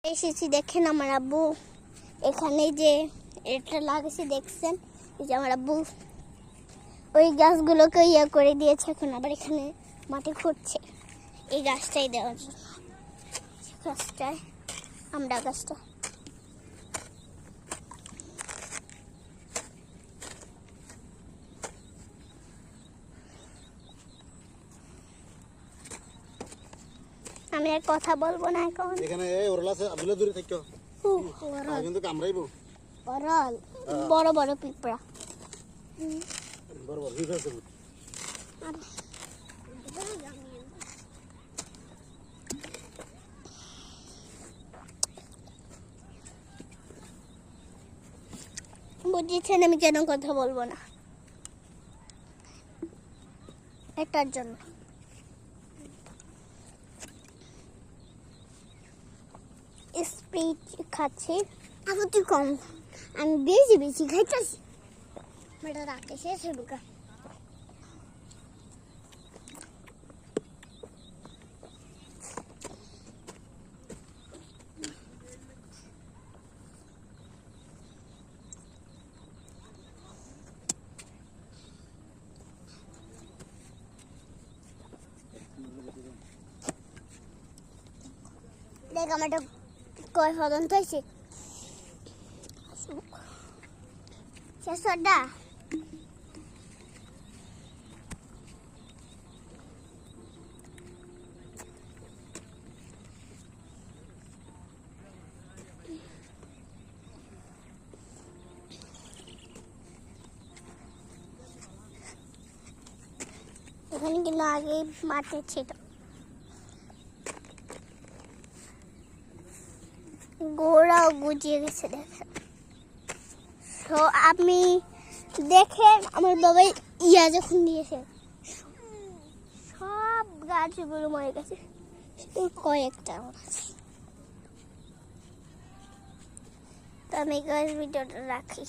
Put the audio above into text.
এসেছি দেখেন আমার আব্বু এখানে যে এটা লাগাইছে দেখছেন, এই যে আমার আব্বু ওই গাছগুলোকে ইয়ে করে দিয়েছে, এখন আবার এখানে মাটি খুঁড়ছে এই গাছটাই দেওয়ার জন্য। গাছটায় আমরা গাছটা আমি আর কথা বলবো না এখন। এখানে ওরলা আছে আব্দুল্লাহ দূরে থাকো কিন্তু কামড়াইবো ওরাল বড় বড় পিঁপড়া বড় বড় পিঁপড়া আছে। বুঝেছেন আমি কেন কথা বলবো না, এটার জন্য। স্পিড খাচ্ছি এখন তুই কম, আমি বেশি বেশি খাইতেছি মেয়েটা রাখতে শেষ হইব কা। দেখ আমার কয় পর্যন্ত হয়েছে শেষটা। এখানে কিন্তু আগে মাঠে ছিল, গোড়াও গুজিয়ে গেছে দেখেন। তো আমি দেখেন আমার বাবা ইয়া যখন দিয়েছে সব গাছগুলো মরে গেছে, কয়েকটা আছে। তো আমি গাছ ভিডিওটা রাখি।